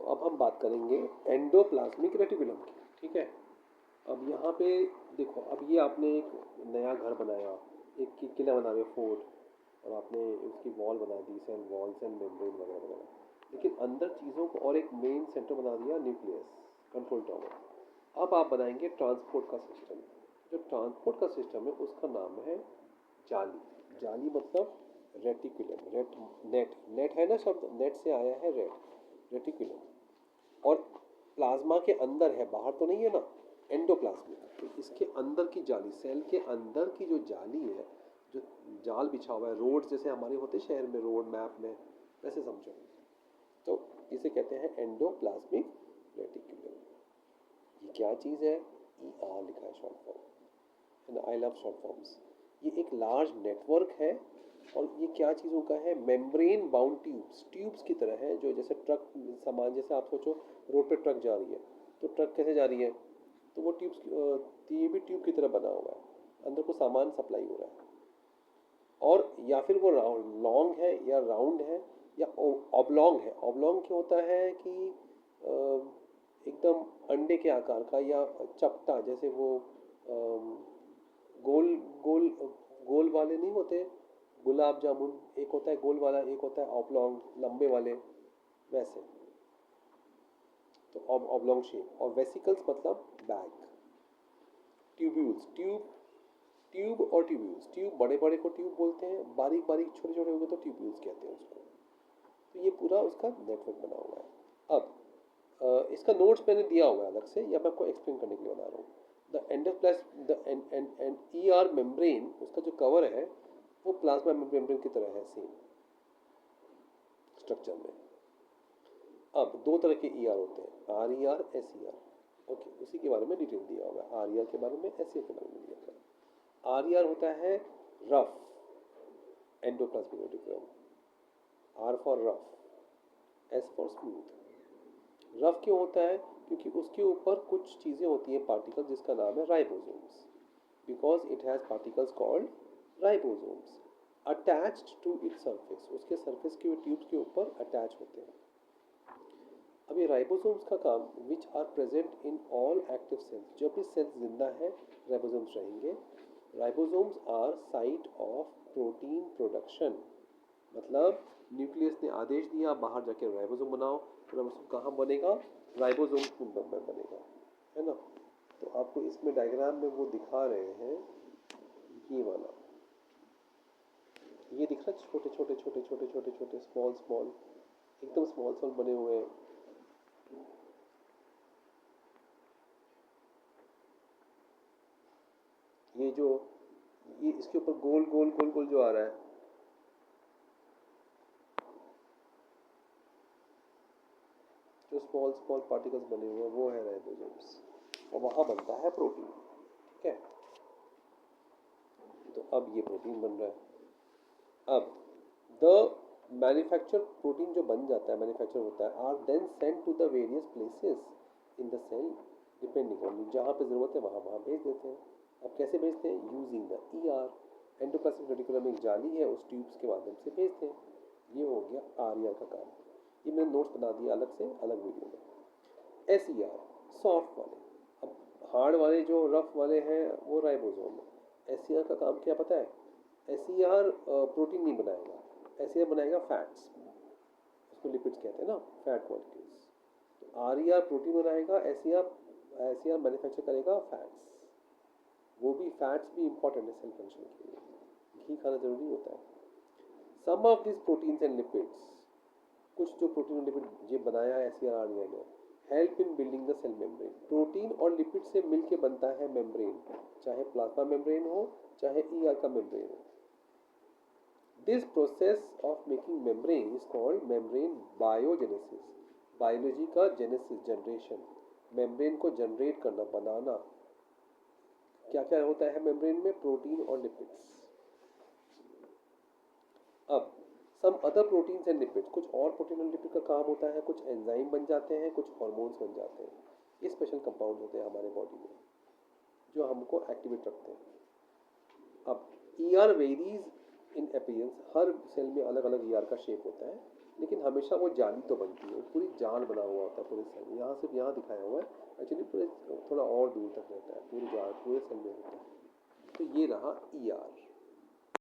अब हम बात करेंगे एंडोप्लाज्मिक रेटिकुलम की, ठीक है। अब यहाँ पे देखो, अब ये आपने एक नया घर बनाया, एक किला बना रहे हो, फोर्ट, और आपने उसकी वॉल बना दी, सेल वॉल्स एंड मेम्ब्रेन वगैरह वगैरह, लेकिन अंदर चीज़ों को और एक मेन सेंटर बना दिया, न्यूक्लियस, कंट्रोल टावर। अब आप बनाएंगे ट्रांसपोर्ट का सिस्टम। जो ट्रांसपोर्ट का सिस्टम है उसका नाम है जाली। जाली मतलब रेटिकुलम, नेट, नेट है ना शब्द, नेट से आया है रेटिकुलम। और प्लाज्मा के अंदर है, बाहर तो नहीं है ना, एंडोप्लाज्मिक। तो इसके अंदर की जाली, सेल के अंदर की जो जाली है, जो जाल बिछा हुआ है, रोड जैसे हमारे होते शहर में, रोड मैप में, वैसे समझो। तो इसे कहते हैं एंडोप्लाज्मिक रेटिकुलम। ये क्या चीज़ है? ER लिखा है short form, and I love short forms. ये एक लार्ज नेटवर्क है, और ये क्या चीज़ों का है? मेम्ब्रेन बाउंड ट्यूब्स, ट्यूब्स की तरह है, जो जैसे ट्रक सामान, जैसे आप सोचो रोड पे ट्रक जा रही है, तो ट्रक कैसे जा रही है? तो वो ट्यूब्स, ये भी ट्यूब की तरह बना हुआ है, अंदर को सामान सप्लाई हो रहा है। और या फिर वो लॉन्ग है या राउंड है या ऑब्लॉन्ग है। ऑब्लॉन्ग क्या होता है कि एकदम अंडे के आकार का, या चपटा, जैसे वो गोल गोल गोल वाले नहीं होते गुलाब जामुन, एक होता है गोल वाला, एक होता है ऑब्लॉन्ग लंबे वाले, वैसे। तो ऑब्लॉन्ग शेप। और वेसिकल्स मतलब बैग। ट्यूब्यूल्स, ट्यूब और ट्यूब्यूल्स, ट्यूब बड़े बड़े को ट्यूब बोलते हैं, बारीक बारीक छोटे छोटे होंगे तो ट्यूब्यूल्स कहते हैं उसको। तो ये पूरा उसका नेटवर्क बना हुआ है। अब इसका नोट्स मैंने दिया हुआ है अलग से, या मैं आपको एक्सप्लेन करने के लिए बना रहा हूँ। The endoplas the and ER membrane, उसका जो कवर है वो प्लाज्मा मेम्ब्रेन की तरह है, सेम स्ट्रक्चर में। अब दो तरह के ER होते हैं, RER, SER। ओके, उसी के बारे में डिटेल दिया होगा, RER के बारे में, SER के बारे में दिया होगा। RER होता है rough endoplasmic reticulum, R for rough, S for smooth. Rough क्यों होता है? क्योंकि उसके ऊपर कुछ चीज़ें होती हैं, पार्टिकल, जिसका नाम है ribosomes, because it has particles called ribosomes attached to its surface. उसके सरफेस के ट्यूब्स के ऊपर अटैच होते हैं। अब ये राइबोसोम्स का काम, which are present in all active cells, जब भी सेल्स जिंदा है राइबोसोम्स रहेंगे। Ribosomes are site of protein production, मतलब न्यूक्लियस ने आदेश दिया बाहर जाके राइबोसोम बनाओ, तो राइबोसोम कहाँ बनेगा? राइबोसोम में बनेगा, है ना। तो आपको इसमें डायग्राम में वो दिखा रहे हैं, ये वाला, ये दिख रहा है, छोटे छोटे छोटे छोटे छोटे छोटे स्मॉल स्मॉल, एकदम स्मॉल स्मॉल बने हुए हैं। ये जो, ये इसके ऊपर गोल गोल गोल गोल जो आ रहा है, जो स्मॉल स्मॉल पार्टिकल्स बने हुए हैं, वो है राइबोसोम्स, और वहाँ बनता है प्रोटीन, ठीक है। तो अब ये प्रोटीन बन रहा है। अब द मैन्युफैक्चर प्रोटीन जो बन जाता है, मैन्युफैक्चर होता है, are then send to the various places in the cell, depending on, जहाँ पे ज़रूरत है वहाँ वहाँ भेज देते हैं। अब कैसे भेजते हैं? Using the ER, endoplasmic reticulum में एक जाली है, उस ट्यूब्स के माध्यम से भेजते हैं। ये हो गया RER का काम। ये मैंने नोट्स बना दिया अलग से, अलग वीडियो में। SER, सॉफ्ट वाले। अब हार्ड वाले जो रफ वाले हैं वो राइबोसोम है। SER का काम क्या पता है? SER प्रोटीन नहीं बनाएगा, SER बनाएगा फैट्स, उसको लिपिड्स कहते हैं ना, फैट मॉलिक्यूल्स। तो RER प्रोटीन बनाएगा, SER मैन्युफैक्चर करेगा फैट्स। वो भी फैट्स भी इंपॉर्टेंट है सेल फंक्शन के लिए, घी खाना जरूरी होता है। Some of this proteins and lipids, कुछ जो प्रोटीन और लिपिड ये बनाया है SER RER ने, help in building the cell membrane. Protein और लिपिड से मिलके बनता है मेम्ब्रेन, चाहे प्लाज्मा मेम्ब्रेन हो चाहे ER का मेम्ब्रेन हो। This process of making membrane is called membrane biogenesis. Biology का जेनेसिस, जनरेशन, मेम्ब्रेन को जनरेट करना, बनाना। क्या क्या होता है मेम्ब्रेन में? प्रोटीन और लिपिड्स। अब some other proteins and lipids, कुछ और प्रोटीन और लिपिड का काम होता है, कुछ एंजाइम बन जाते हैं, कुछ हार्मोन्स बन जाते हैं। ये स्पेशल कंपाउंड होते हैं हमारे बॉडी में जो हमको एक्टिवेट रखते हैं। अब ER वेरीज इन अपीयरेंस, हर सेल में अलग अलग ER का शेप होता है। लेकिन हमेशा वो जाली तो बनती है, पूरी जाल बना हुआ होता है पूरे सेल में। यहाँ सिर्फ यहाँ दिखाया हुआ है, एक्चुअली पूरे थोड़ा और दूर तक रहता है, पूरी जाल पूरे सेल में होता है। तो ये रहा ER।